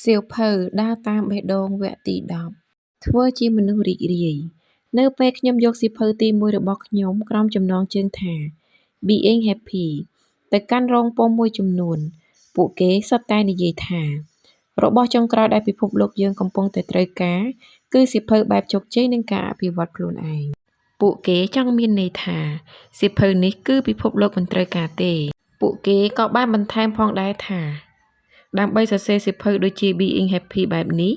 សៀវភៅដើរតាមបេះដូងវគ្គទី10ធ្វើជាមនុស្សរីករាយនៅពេលខ្ញុំយកសៀវភៅទី1របស់ខ្ញុំក្រោមចំណងជើងថា Being Happy ទៅកាន់រោងពុម្ពមួយចំនួនពួកគេសុទ្ធតែនិយាយថារបស់ចុងក្រោយដែលពិភពលោកយើងកំពុងតែត្រូវការគឺសៀវភៅបែបជោគជ័យនិងការអភិវឌ្ឍខ្លួនឯងពួកគេចង់មានន័យថាសៀវភៅនេះគឺពិភពលោកមិនត្រូវការទេពួកគេក៏បានបន្ថែមផងដែរថាដើម្បីសរសេរសៀវភៅដូចជា Being Happy បែបនេះ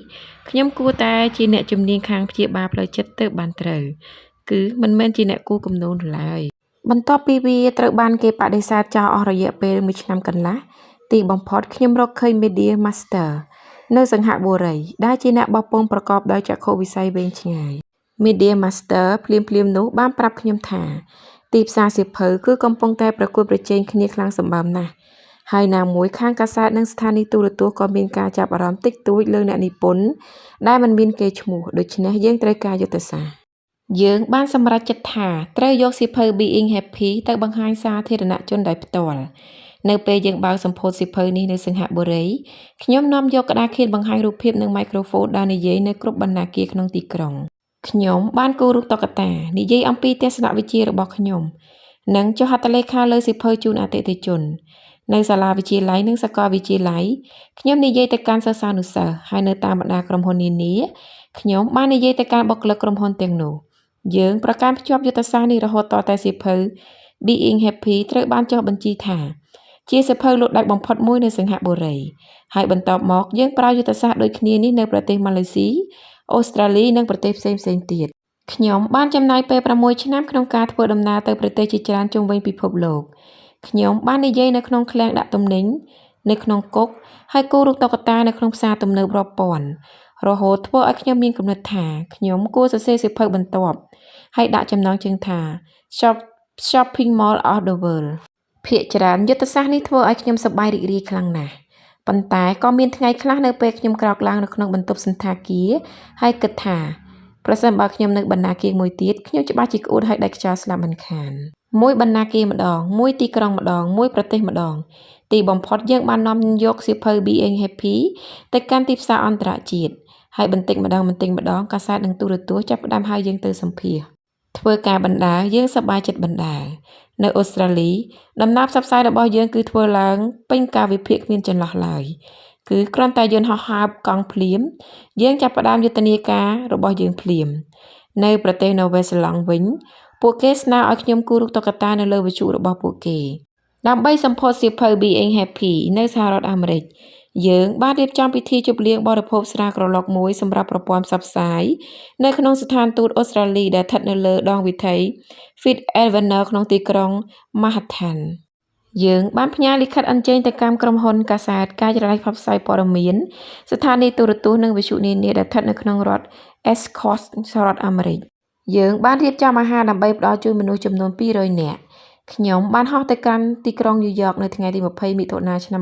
ខ្ញុំគួរតែជាអ្នកជំនាញខាងព្យាបាលផ្លូវចិត្តទើបបានត្រូវគឺមិនមែនជាអ្នកគូរគំនូរឡើយបន្ទាប់ពីវាត្រូវបានគេបដិសេធចោលអស់រយៈពេល1ឆ្នាំកន្លះទីបំផុតខ្ញុំរកឃើញ Media Master នៅសង្ហបុរីដែលជាអ្នកបោះពុម្ពប្រកបដោយចក្ខុវិស័យវែងឆ្ងាយ Media Master ភ្លាមៗនោះបានប្រាប់ខ្ញុំថាទីផ្សារសៀវភៅគឺកំពុងតែប្រកួតប្រជែងគ្នាខ្លាំងសម្បើមណាស់ហើយណាមួយខាងកាសែតនិងស្ថានីយទូរទស្សន៍ក៏មានការចាប់អារម្មណ៍តិចតួចលើអ្នកនិពន្ធដែលមិនមានកេរ្តិ៍ឈ្មោះដូច្នេះយើងត្រូវការយុទ្ធសាស្ត្រយើងបានសម្រេចចិត្តថាត្រូវយកសៀវភៅ Being Happy ទៅបង្ហាញសាធារណជនដោយផ្ទាល់នៅពេលយើងបើកសម្ពោធសៀវភៅនេះនៅសង្ហបុរីខ្ញុំនាំយកក្តារខៀនបង្ហាញរូបភាពនិងមីក្រូហ្វូនដែលនិយាយនៅគ្រប់បណ្ណាគារក្នុងទីក្រុងខ្ញុំបានគូររូបតុក្កតានិយាយអំពីទស្សនវិជ្ជារបស់ខ្ញុំនិងចុះហត្ថលេខាលើសៀវភៅជូនអតិថិជននៅសាលាវិទ្យាល័យនិងសាកលវិទ្យាល័យខ្ញុំនិយាយទៅកាន់សិស្សានុសិស្សហើយនៅតាមបណ្ដាក្រុមហ៊ុននានាខ្ញុំបាននិយាយទៅកាន់បុគ្គលិកក្រុមហ៊ុនទាំងនោះយើងប្រកាន់ភ្ជាប់យុទ្ធសាស្ត្រនេះរហូតដល់តែសៀវភៅ Being Happy ត្រូវបានចុះបញ្ជីថាជាសៀវភៅលក់ដាច់បំផុតមួយនៅសង្ហបុរីហើយបន្ទាប់មកយើងប្រើយុទ្ធសាស្ត្រដូចគ្នានេះនៅប្រទេសម៉ាឡេស៊ីអូស្ត្រាលីនិងប្រទេសផ្សេងៗទៀតខ្ញុំបានចំណាយពេល6ឆ្នាំក្នុងការធ្វើដំណើរទៅប្រទេសជាច្រើនជុំវិញពិភពលោកខ្ញុំបាននិយាយនៅក្នុងឃ្លាំងដាក់ទំនិញនៅក្នុងគុកហើយគូររូបតុក្កតានៅក្នុងផ្សារទំនើបរាប់ពាន់រហូតធ្វើឲ្យខ្ញុំមានគំនិតថាខ្ញុំគួរសរសេរសៀវភៅបន្ទាប់ហើយដាក់ចំណងជើងថា Shopping Mall of the World ភាគច្រើនយុទ្ធសាស្ត្រនេះធ្វើឲ្យខ្ញុំសប្បាយរីករាយខ្លាំងណាស់ប៉ុន្តែក៏មានថ្ងៃខ្លះនៅពេលខ្ញុំក្រោកឡើងនៅក្នុងបន្ទប់សន្តាគារហើយគិតថាប្រសិនបើខ្ញុំនៅបណ្ណាគារមួយទៀតខ្ញុំច្បាស់ជាក្អួតហើយដាច់ខ្យល់ស្លាប់មិនខានមួយបណ្ណាគារម្ដងមួយទីក្រុងម្ដងមួយប្រទេសម្ដងទីបំផុតយើងបាននាំយកសៀវភៅ Being Happy ទៅកាន់ទីផ្សារអន្តរជាតិហើយបន្តិចម្ដងកាសែតនិងទូរទស្សន៍ចាប់ផ្ដើមហៅយើងទៅសម្ភាសន៍ធ្វើការបណ្ដើរយើងសប្បាយចិត្តបណ្ដើរនៅអូស្ត្រាលីដំណើរផ្សព្វផ្សាយរបស់យើងគឺធ្វើឡើងពេញកាលវិភាគគ្មានចន្លោះឡើយគឺគ្រាន់តែយន្តហោះហើរកង់ភ្លាមយើងចាប់ផ្ដើមយុទ្ធនាការរបស់យើងភ្លាមនៅប្រទេសនូវែលសេឡង់វិញពួកគេស្នើឲ្យខ្ញុំគូររូបតុក្កតានៅលើវិទ្យុរបស់ពួកគេដើម្បីសម្ពោធសៀវភៅ Being Happy នៅសហរដ្ឋអាមេរិកយើងបានរៀបចំពិធីជប់លៀងបរិភោគស្រាក្រឡុកមួយសម្រាប់ប្រព័ន្ធផ្សព្វផ្សាយនៅក្នុងស្ថានទូតអូស្ត្រាលីដែលស្ថិតនៅលើដងវិថី Fifth Avenue ក្នុងទីក្រុង Manhattan យើងបានផ្ញើលិខិតអញ្ជើញទៅកាន់ក្រុមហ៊ុនកាសែតការចល័តផ្សព្វផ្សាយព័ត៌មានស្ថានីយទូរទស្សន៍និងវិទ្យុនានាដែលស្ថិតនៅក្នុងរដ្ឋ East Coast សហរដ្ឋអាមេរិកយើងបានរៀបចំអាហារដើម្បីផ្ដល់ជូនមនុស្សចំនួន200នាក់ខ្ញុំបានហោះទៅកាន់ទីក្រុងញូវយ៉កនៅថ្ងៃទី20មិថុនាឆ្នាំ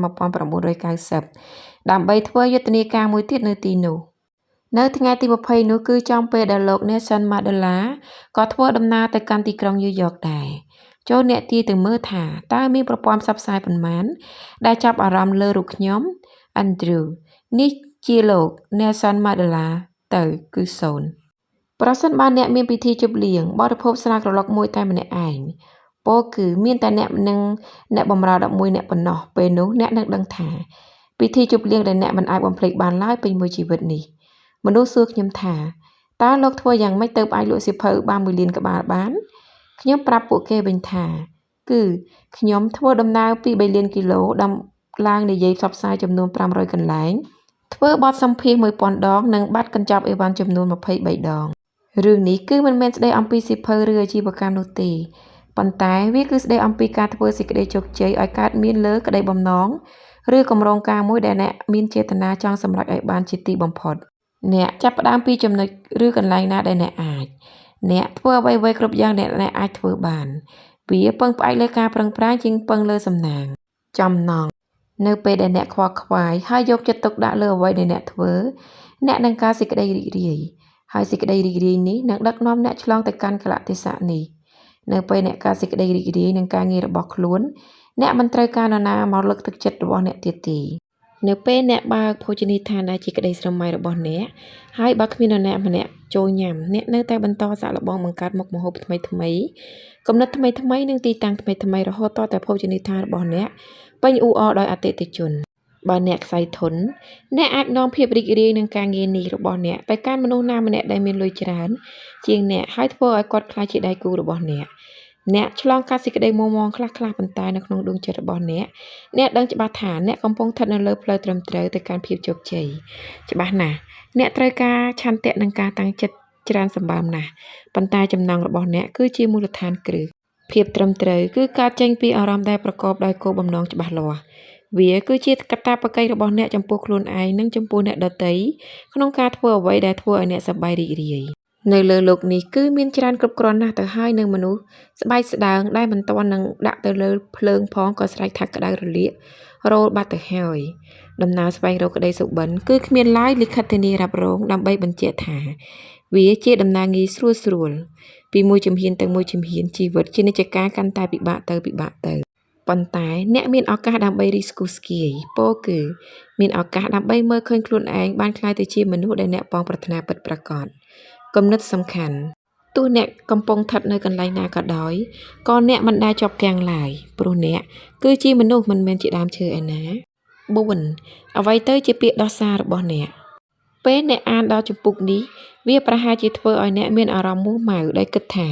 1990ដើម្បីធ្វើយុទ្ធនាការមួយទៀតនៅទីនោះនៅថ្ងៃទី20នោះគឺចំពេលដែលលោក Nelson Mandela ក៏ធ្វើដំណើរទៅកាន់ទីក្រុងញូវយ៉កដែរចូលអ្នកទាយទៅមើលថាតើមានប្រព័ន្ធផ្សព្វផ្សាយប៉ុន្មានដែលចាប់អារម្មណ៍លើរូបខ្ញុំ Andrew នេះជាលោក Nelson Mandela ទៅគឺ0ប្រសិនបើអ្នកមានពិធីជប់លៀងបរិភោគស្រាក្រឡុកមួយតែម្នាក់ឯងពោលគឺមានតែអ្នកនិងអ្នកបម្រើ11អ្នកប៉ុណ្ណោះពេលនោះអ្នកនឹងដឹងថាពិធីជប់លៀងដែលអ្នកមិនអាចបំភ្លេចបានឡើយពេញមួយជីវិតនេះមនុស្សសួរខ្ញុំថាតើលោកធ្វើយ៉ាងម៉េចទៅអាចលក់សៀវភៅបាន1លានក្បាលបានខ្ញុំប្រាប់ពួកគេវិញថាគឺខ្ញុំធ្វើដំណើរពី3លានគីឡូដំឡើងនិយាយផ្សព្វផ្សាយចំនួន500កន្លែងធ្វើបទសម្ភាសន៍1000ដងនិងបាត់កញ្ចប់អីវ៉ាន់ចំនួន23ដងរឿងនេះគឺមិនមែនស្ដីអំពីសៀវភៅឬអាជីវកម្មនោះទេប៉ុន្តែវាគឺស្ដីអំពីការធ្វើសេចក្តីជោគជ័យឲ្យកើតមានលើក្តីបំណងឬគម្រោងការមួយដែលអ្នកមានចេតនាចង់សម្រេចឲ្យបានជាទីបំផុតអ្នកចាប់ផ្ដើមពីចំណុចឬកន្លែងណាដែលអ្នកអាចអ្នកធ្វើអ្វីៗគ្រប់យ៉ាងដែលអ្នកអាចធ្វើបានវាពឹងផ្អែកលើការប្រឹងប្រែងជាងពឹងលើសំណាងចំណងនៅពេលដែលអ្នកខ្វល់ខ្វាយហើយយកចិត្តទុកដាក់លើអ្វីដែលអ្នកធ្វើអ្នកនឹងការសេចក្តីរីករាយហើយសេចក្តីរីករាយនេះនឹងដឹកនាំអ្នកឆ្លងទៅកាន់កលៈទេសៈនេះនៅពេលអ្នកការសេចក្តីរីករាយនឹងការងាររបស់ខ្លួនអ្នកមិនត្រូវការនរណាមកលើកទឹកចិត្តរបស់អ្នកទៀតទេ នៅពេលអ្នកបើកភោជនីយដ្ឋានដែលជាក្តីស្រមៃរបស់អ្នកហើយបើគ្មាននរណាម្នាក់ចូលញ៉ាំអ្នកនៅតែបន្តសាកល្បងបង្កើតមុខម្ហូបថ្មីៗគំនិតថ្មីៗនិងទីតាំងថ្មីៗរហូតតតែភោជនីយដ្ឋានរបស់អ្នកពេញអ៊ូអរដោយអតិថិជនបើអ្នកខ្សែធនអ្នកអាចនាំភាពរីករាយនឹងការងារនេះរបស់អ្នកទៅកាន់មនុស្សណាម្នាក់ដែលមានលុយច្រើនជាងអ្នកហើយធ្វើឲ្យគាត់ក្លាយជាដៃគូរបស់អ្នកឆ្លងកាត់សេចក្តីមុំមងខ្លះៗប៉ុន្តែនៅក្នុងដួងចិត្តរបស់អ្នកដឹងច្បាស់ថាអ្នកកំពុងស្ថិតនៅលើផ្លូវត្រឹមត្រូវទៅកាន់ភាពជោគជ័យច្បាស់ណាស់អ្នកត្រូវការឆន្ទៈនិងការតាំងចិត្តច្រើនសម្បើមណាស់ប៉ុន្តែចំណងរបស់អ្នកគឺជាមូលដ្ឋានគ្រឹះភាពត្រឹមត្រូវគឺកើតចេញពីអារម្មណ៍ដែលប្រកបដោយគោលបំណងច្បាស់លាស់វាគឺជាកាតព្វកិច្ចរបស់អ្នកចំពោះខ្លួនឯងនិងចំពោះអ្នកដទៃក្នុងការធ្វើអ្វីដែលធ្វើឲ្យអ្នកសប្បាយរីករាយនៅលើโลกនេះគឺមានច្រើនគ្រប់គ្រាន់ណាស់ទៅហើយនឹងមនុស្សស្បែកស្ដើងដែលមិនទាន់នឹងដាក់ទៅលើភ្លើងផងក៏ស្រែកថាក្តៅរលាករោលបាត់ទៅហើយដំណើរស្វែងរកក្តីសុបិនគឺគ្មានឡើយលិខិតធានារ៉ាប់រងដើម្បីបញ្ជាក់ថាវាជាដំណើរងាយស្រួលពីមួយជំហានទៅមួយជំហានជីវិតជានិច្ចកាលកាន់តែពិបាកទៅប៉ុន្តែអ្នកមានឱកាសដើម្បីរីស្គូស្គាយពោលគឺមានឱកាសដើម្បីមើលឃើញខ្លួនឯងបានក្លាយទៅជាមនុស្សដែលអ្នកប៉ងប្រាថ្នាពិតប្រាកដគំនិតសំខាន់ទោះអ្នកកំពុងស្ថិតនៅកន្លែងណាក៏ដោយក៏អ្នកមិនដែលជាប់គាំងឡើយព្រោះអ្នកគឺជាមនុស្សមិនមែនជាដើមឈើឯណា4អ្វីទៅជាពាក្យដោះសាររបស់អ្នកពេលអ្នកអានដល់ជំពូកនេះវាប្រហែលជាធ្វើឲ្យអ្នកមានអារម្មណ៍មូសម៉ៅដែលគិតថា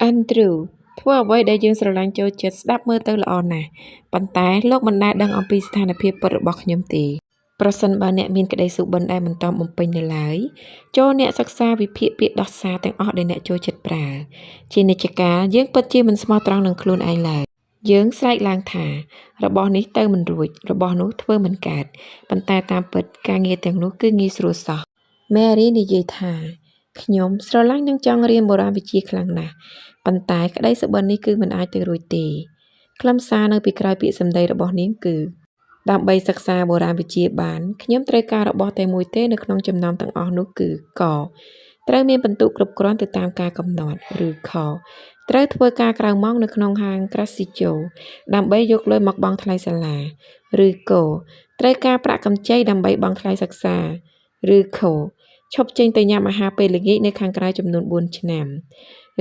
Andrew ធ្វើអ្វីដែលយើងស្រឡាញ់ចូលចិត្តស្ដាប់មើលទៅល្អណាស់ប៉ុន្តែលោកមិនដែលដឹងអំពីស្ថានភាពពិតរបស់ខ្ញុំទេប្រសិនបើអ្នកមានក្តីសុបិនដែលមិនតបំពេញនៅឡើយចូលអ្នកសិក្សាវិភាគពាក្យដោះសារទាំងអស់ដែលអ្នកចូលចិត្តប្រើជានិច្ចកាលយើងពិតជាមិនស្មោះត្រង់នឹងខ្លួនឯងឡើយយើងស្រែកឡើងថារបស់នេះទៅមិនរួចរបស់នោះធ្វើមិនកើតប៉ុន្តែតាមពិតការងារទាំងនោះគឺងាយស្រួលសោះ Mary និយាយថាខ្ញុំស្រឡាញ់និងចង់រៀនបុរាណវិទ្យាខ្លាំងណាស់ប៉ុន្តែក្តីសុបិននេះគឺមិនអាចទៅរួចទេខ្លឹមសារនៅពីក្រោយពាក្យសម្ដីរបស់នាងគឺដើម្បីសិក្សាបុរាណវិទ្យាបានខ្ញុំត្រូវការរបស់តែមួយទេនៅក្នុងចំណោមទាំងអស់នោះគឺកត្រូវមានពិន្ទុគ្រប់គ្រាន់ទៅតាមការកំណត់ឬខត្រូវធ្វើការក្រៅម៉ោងនៅក្នុងហាង Casino ដើម្បីយកលុយមកបង់ថ្លៃសាលាឬកត្រូវការប្រាក់កម្ចីដើម្បីបង់ថ្លៃសិក្សាឬខឈប់ចេញទៅញ៉ាំអាហារពេលល្ងាចនៅខាងក្រៅចំនួន4ឆ្នាំ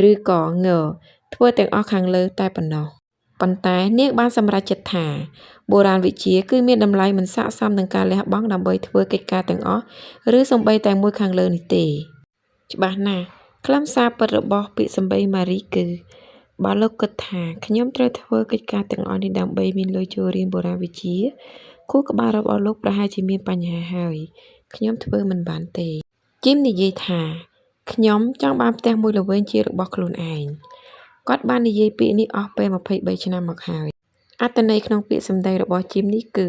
ឬក៏ងធ្វើទាំងអស់ខាងលើតែប៉ុណ្ណោះប៉ុន្តែនាងបានសម្រេចចិត្តថាបុរាណវិទ្យាគឺមានតម្លៃមិនស័ក្តិសមនឹងការលះបង់ដើម្បីធ្វើកិច្ចការទាំងអស់ឬសូម្បីតែមួយខាងលើនេះទេច្បាស់ណាស់ខ្លឹមសារពិតរបស់ពាក្យសម្ដីម៉ារីគឺបើលោកគិតថាខ្ញុំត្រូវធ្វើកិច្ចការទាំងអស់នេះដើម្បីមានលុយចូលរៀនបុរាណវិទ្យាគូក្បាលរបស់លោកប្រហែលជាមានបញ្ហាហើយខ្ញុំធ្វើមិនបានទេជីមនិយាយថាខ្ញុំចង់បានផ្ទះមួយល្វែងជារបស់ខ្លួនឯងគាត់បាននិយាយពាក្យនេះអស់ពេល23ឆ្នាំមកហើយអត្ថន័យក្នុងពាក្យសម្ដីរបស់ជីមនេះគឺ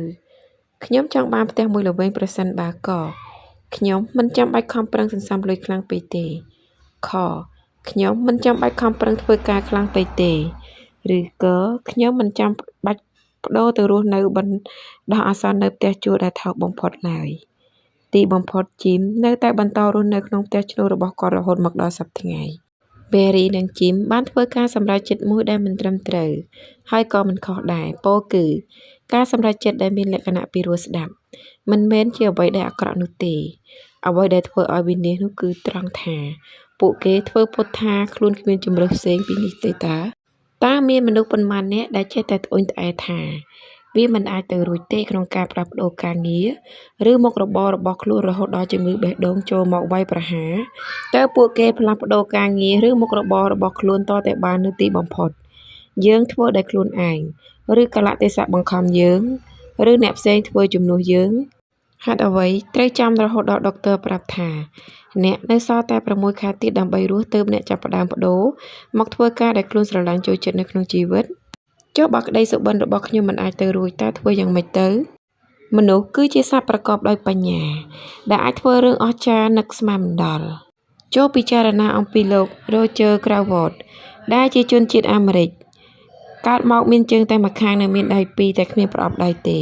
ខ្ញុំចង់បានផ្ទះមួយល្វែងប្រសិនបើក៏ខ្ញុំមិនចាំបាច់ខំប្រឹងសន្សំលុយខ្លាំងពេកទេខខ្ញុំមិនចាំបាច់ខំប្រឹងធ្វើការខ្លាំងពេកទេឬក៏ខ្ញុំមិនចាំបាច់បដូរទៅរស់នៅបណ្ដោះអាសន្ននៅផ្ទះជួលដែលថោកបំផុតឡើយទីបំផុតជីមនៅតែបន្តរស់នៅក្នុងផ្ទះឈ្នួលរបស់គាត់រហូតមកដល់សប្តាហ៍ថ្ងៃ Berry និងជីមបានធ្វើការសម្រេចចិត្តមួយដែលមិនត្រឹមត្រូវហើយក៏មិនខុសដែរពោលគឺការសម្រេចចិត្តដែលមានលក្ខណៈពីរោះស្ដាប់មិនមែនជាអ្វីដែលអាក្រក់នោះទេអ្វីដែលធ្វើឲ្យវិនាសនោះគឺត្រង់ថាពួកគេធ្វើពុតថាខ្លួនគ្មានជំរើសផ្សេងពីនេះទេតើមានមនុស្សប៉ុន្មានអ្នកដែលចេះតែត្អូញត្អែថាវាមិនអាចទៅរួចទេក្នុងការផ្លាស់ប្ដូរការងារឬមុខរបររបស់ខ្លួនរហូតដល់ជំងឺបេះដូងចូលមកវាយប្រហារតើពួកគេផ្លាស់ប្ដូរការងារឬមុខរបររបស់ខ្លួនតតែបាននៅទីបំផុតយើងធ្វើដោយខ្លួនឯងឬកលៈទេសៈបង្ខំយើងឬអ្នកផ្សេងធ្វើជំនួសយើងហេតុអ្វីត្រូវចាំរហូតដល់ដុកទ័រប្រាប់ថាអ្នកនៅសល់តែ6ខែទៀតដើម្បីរស់ទើបអ្នកចាប់ផ្ដើមបដូរមកធ្វើការដែលខ្លួនស្រឡាញ់ចូលចិត្តនៅក្នុងជីវិតចុះបើក្តីសុបិនរបស់ខ្ញុំមិនអាចទៅរួចតើធ្វើយ៉ាងម៉េចទៅមនុស្សគឺជាសត្វប្រកបដោយបញ្ញាដែលអាចធ្វើរឿងអស្ចារ្យនឹកស្មានមិនដល់ចូលពិចារណាអំពីលោក Roger Crawford ដែលជាជនជាតិអាមេរិកកើតមកមានជើងតែម្ខាងនិងមានដៃពីរតែគ្មានប្រអប់ដៃទេ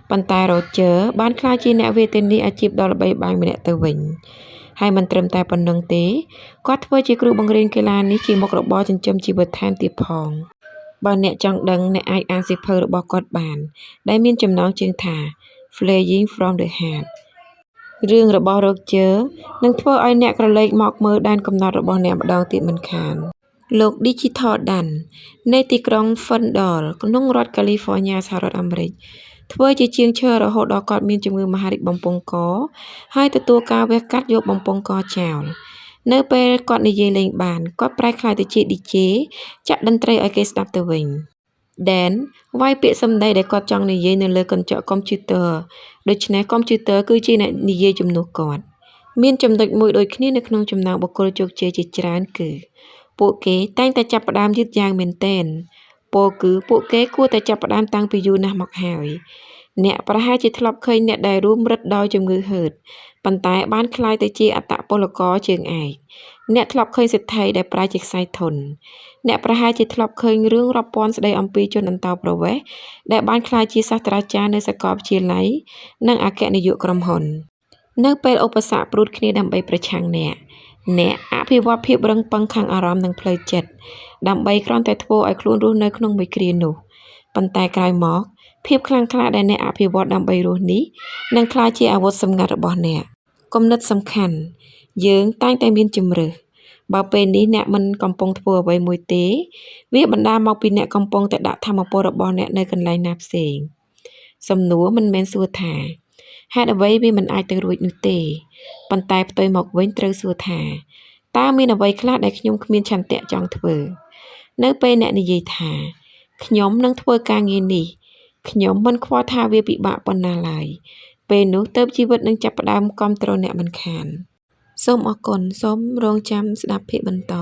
ប៉ុន្តែ Roger បានក្លាយជាអ្នកវេទិនីអាជីពដ៏ល្បីល្បាញម្នាក់ទៅវិញហើយមិនត្រឹមតែប៉ុណ្្នឹងទេគាត់ធ្វើជាគ្រូបង្រៀនកីឡានេះជាមុខរបរចិញ្ចឹមជីវិតថែមទៀតផងបើអ្នកចង់ដឹងអ្នកអាចអានសៀវភៅរបស់គាត់បានដែលមានចំណងជើងថា Flying from the Heart រឿងរបស់ Roger នឹងធ្វើឲ្យអ្នកក្រឡេកមកមើលដែនកំណត់របស់អ្នកម្ដងទៀតមិនខានលោក Digital Dan នៃទីក្រុង Ferndale ក្នុងរដ្ឋ California សហរដ្ឋអាមេរិកធ្វើជាជាងឈើរហូតដល់គាត់មានជំងឺមហារីកបំពង់កហើយទទួលការវះកាត់យកបំពង់កចោលនៅពេលគាត់និយាយលេងបានគាត់ប្រែក្លាយទៅជា DJ ចាក់តន្ត្រីឲ្យគេស្ដាប់ទៅវិញ Dan វាយពាក្យសម្ដីដែលគាត់ចង់និយាយនៅលើកញ្ចក់កុំព្យូទ័រដូច្នេះកុំព្យូទ័រគឺជាអ្នកនិយាយជំនួសគាត់មានចំណុចមួយដូចគ្នានៅក្នុងចំណោមបុគ្គលជោគជ័យជាច្រើនគឺពួកគេតែងតែចាប់ផ្ដើមយឺតយ៉ាវមែនទែនពោលគឺពួកគេគួរតែចាប់ផ្ដើមតាំងពីយូរណាស់មកហើយអ្នកប្រហែលជាធ្លាប់ឃើញអ្នកដែលរួមរឹតដោយជំងឺហឺតប៉ុន្តែបានក្លាយទៅជាអត្តពលករជើងឯកអ្នកធ្លាប់ឃើញសិទ្ធិដែលប្រែជាខ្សែធនអ្នកប្រហែលជាធ្លាប់ឃើញរឿងរាប់ពាន់ស្ដីអំពីជនអន្តោប្រវេសន៍ដែលបានក្លាយជាសាស្ត្រាចារ្យនៅសាកលវិទ្យាល័យនិងអគ្គនាយកក្រុមហ៊ុននៅពេលឧបសគ្គព្រួតគ្នាដើម្បីប្រឆាំងអ្នកអភិវឌ្ឍភាពរឹងប៉ឹងខាងអារម្មណ៍និងផ្លូវចិត្តដើម្បីគ្រាន់តែធ្វើឲ្យខ្លួនរស់នៅក្នុងមួយគ្រានោះប៉ុន្តែក្រោយមកភាពខ្លាំងក្លាដែលអ្នកអភិវឌ្ឍដើម្បីរស់នេះនឹងក្លាយជាអាវុធសម្ងាត់របស់អ្នកគំនិតសំខាន់យើងតែងតែមានជំរើសបើពេលនេះអ្នកមិនកំពុងធ្វើអ្វីមួយទេវាបណ្ដាលមកពីអ្នកកំពុងតែដាក់ថាមពលរបស់អ្នកនៅកន្លែងណាផ្សេងសំណួរមិនមែនសួរថាហេតុអ្វីវាមិនអាចទៅរួចនោះទេប៉ុន្តែផ្ទុយមកវិញត្រូវសួរថាតើមានអ្វីខ្លះដែលខ្ញុំគ្មានឆន្ទៈចង់ធ្វើនៅពេលអ្នកនិយាយថាខ្ញុំនឹងធ្វើការងារនេះខ្ញុំមិនខ្វល់ថាវាពិបាកប៉ុណ្ណាឡើយពេលនោះទៅជីវិតនឹងចាប់ផ្ដើមគាំទ្រអ្នកមិនខានសូមអរគុណសូមរងចាំស្ដាប់ភាគបន្ត